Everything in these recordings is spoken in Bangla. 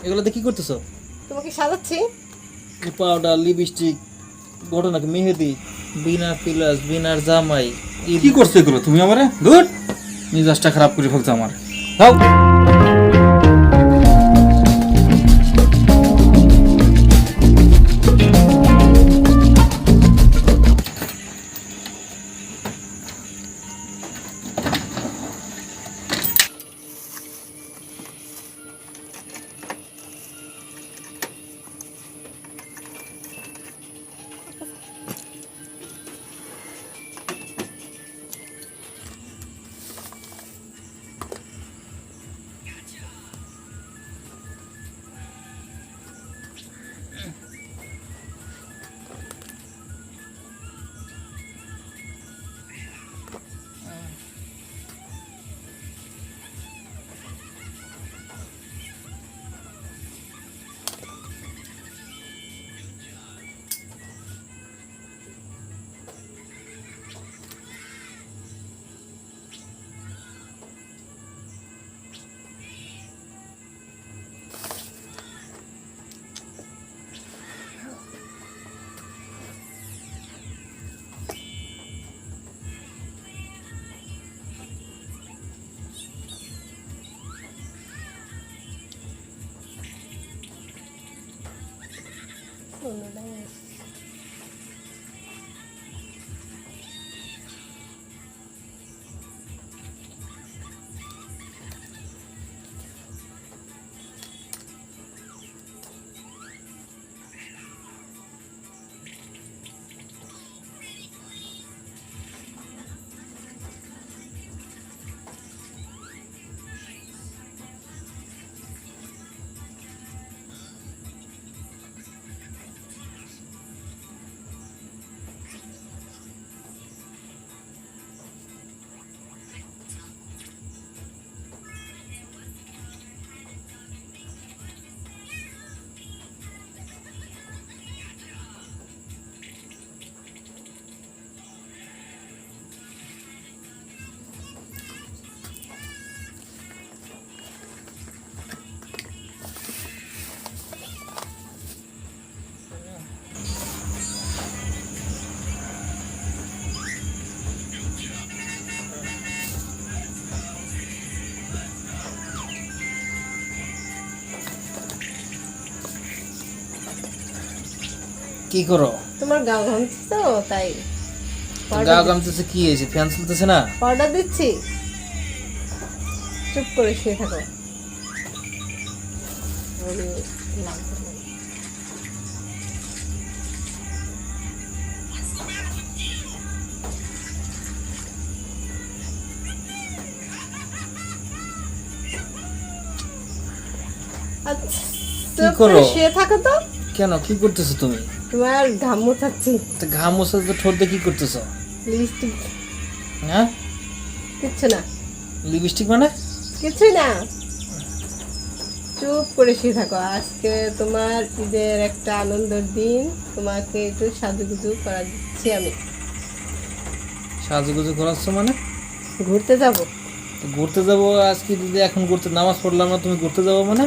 এগুলোতে কি করতেছো? তোমাকে সাজাচ্ছি। পাউডার, লিপস্টিক, ঘটনা কি মেহেদি, বিনার পিলাস, বিনার জামাই, কি করছো এগুলো তুমি আমারে? ধুর, মিজাজটা খারাপ করে ফেলছো আমার। যাও। কি করো? তোমার গা ঘামছে তো তাই গা ঘামতেছে, কি হয়েছে? ফ্যান চলতেছে না? পাউডার দিচ্ছি, চুপ করে শুয়ে থাকো। আচ্ছা, চুপ করে শুয়ে থাকো তো। কেন, কি করতেছো তুমি? তোমার ঘাম মোছাচ্ছি। তো ঘাম মোছা তো ঠোঁট দিয়ে কি করতেছো? লিপস্টিক। হ্যাঁ, কিচ্ছু না, লিপস্টিক মানে? কিছুই না, চুপ করে শুয়ে থাকো। আজকে তোমার ঈদের একটা আনন্দের দিন, তোমাকে একটু সাজুগুজু করা দিচ্ছি আমি। সাজুগুজু করাচ্ছ মানে? ঘুরতে যাব। তো ঘুরতে যাবো আজকে? দিদি এখন ঘুরতে, নামাজ পড়লাম না, তুমি ঘুরতে যাবো মানে?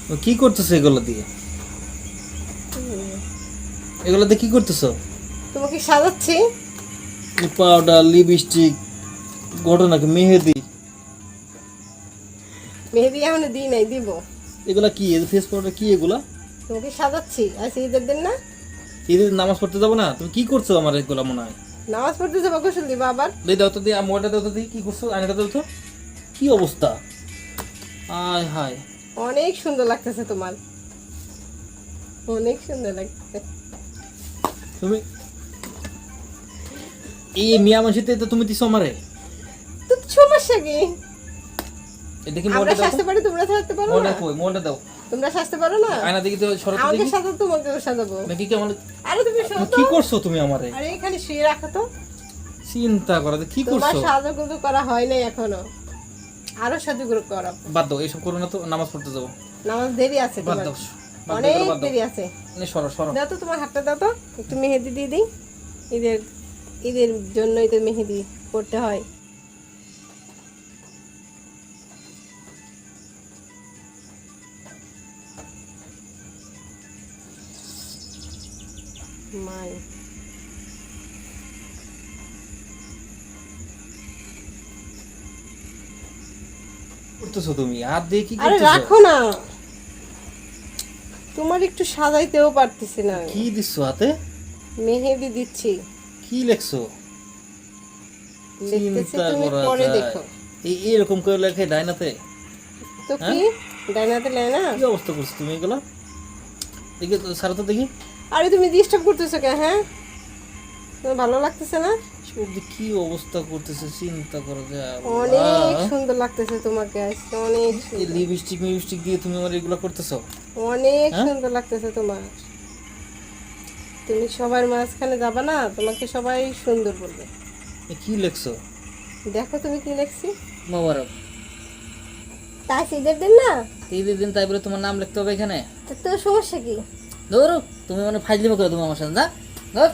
তো কি করতেছো এগুলো দিয়ে? এগুলোতে কি করতেছো? তোমাকে সাজাচ্ছি। পাউডার, লিপস্টিক, ঘটনা কি মেহেদি, মেহেদি এখন দিই নাই, দিব। এগুলা কি? ফেস পাউডার কি এগুলা? তোমাকে সাজাচ্ছি, আজ ঈদের দিন না? ঈদের নামাজ পড়তে যাবো না? তুমি কি করছো আমার এগুলা মনে হয়? নামাজ পড়তে যাবো, গোসল দিবা আবার। দিয়ে দাও তো, দিয়ে মোবাইলটা দাও তো, দিয়ে কি করছো? আয়নাটা দাও তো, কি অবস্থা! আয় হায়, অনেক সুন্দর লাগতেছে তোমার, অনেক সুন্দর লাগতেছে। তুমি এই মিয়া মানুষের তো তুমি দিছো আমারে। তো সমস্যা কি? এই দেখি আমরা মোবাইলটা দাও সাজতে তো। পারি, তোমরা সাজতে পারো না? মোবাইলটা কই? মোবাইলটা দাও। তোমরা সাজতে পারো না? আয়না দেখি তো, সরো তো আমাকে দেখি। সাজাও, তোমাকে সাজাবো। নাকি কি আমার? আরে তুমি শোনো তো। কি করছো তুমি আমারে? আরে এখানে শুয়ে রাখো তো। চিন্তা করো তো, কি তোমার করছো? সাজুগুজু করা হয় নাই এখনো, আরো সাজুগুজু করো। বাদ দাও, এইসব করো না তো, নামাজ পড়তে যাবো। নামাজ দেরি আছে বাদ তোমার, দাও, বাদ দাও, অনেক এগুলো বাদ দাও। দেরি আছে। সরো সরো। দাও তো, তোমার হাতটা দাও তো, একটু মেহেদি দিয়ে দিই। ঈদের ঈদের জন্যই তো মেহেদি করতে হয়। মাই। করতেছো তুমি হাত দিয়ে কি আরে করতেছো? রাখো না, তোমার একটু সাজাইতেও পারতেছি না আমি। কি দিচ্ছ হাতে? মেহেদি দিচ্ছি। কি লেখছো? দেখতেছি চিন্তা তুমি করা পরে যায়। দেখো। এরকম করে লেখে ডাইনাতে? তো কি ডাইনাতে লাই না? কি অবস্থা করছো তুমি এগুলো? দেখি তো সারা তো দেখি। আরে তুমি ডিস্টার্ব করতেছো কে? হ্যাঁ, তোমার ভালো লাগতেছে না? সবজি কি অবস্থা করতেছে চিন্তা করা যায়। অনেক সুন্দর লাগতেছে তোমাকে আজকে, অনেক সুন্দর। লিপস্টিক দিয়ে তুমি আমার এগুলো করতেছো? অনেক হ্যাঁ? সুন্দর লাগতেছে তোমার। তুমি সবার মাঝখানে যাবা না, তোমাকে সবাই সুন্দর বলবে। কি লেখছো? দেখো তুমি কি লিখছি। মোবারক। তাই ঈদের দিন না, ঈদের দিন তাই বলে তোমার নাম লিখতে হবে এখানে? তো তোর সমস্যা কি? ধরো তুমি মানে ফাইজলিমো করো তুমি আমার সাথে না? ধর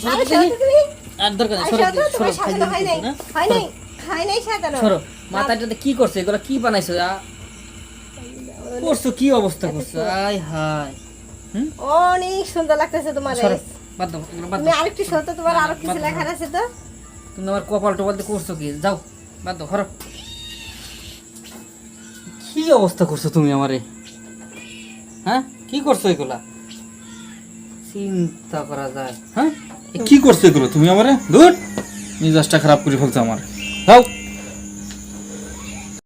সরো আরে তো দেখি। সাথে তুমি আর দরকার নেই, আরে সরো, সাথে সরো, তোমার সাথে ফাইজলামি হয় নাই, করছো না? হয় নাই, হয় নাই সাজানো। সরো, মাথাটাতে কি করছো? এগুলো কি বানাইছো? করছো কি অবস্থা করছো? আয় হায়। হুম? অনেক সুন্দর লাগতেছে তোমার। সরো, বাদ দাও, এগুলো বাদ তুমি দাও। আরেকটু সত্য, তোমার আরো কিছু লেখার আছে তো। তুমি আমার কপাল টপাল দিয়ে করছো কি? যাও, বাদ দাও, সরো। কি অবস্থা করছো তুমি আমারে? হ্যাঁ, কি করছো এগুলা? চিন্তা করা যায়। হ্যাঁ, কি করছো এগুলো তুমি আমারে? ধুর, মেজাজটা খারাপ করে ফেলছো আমার। যাও।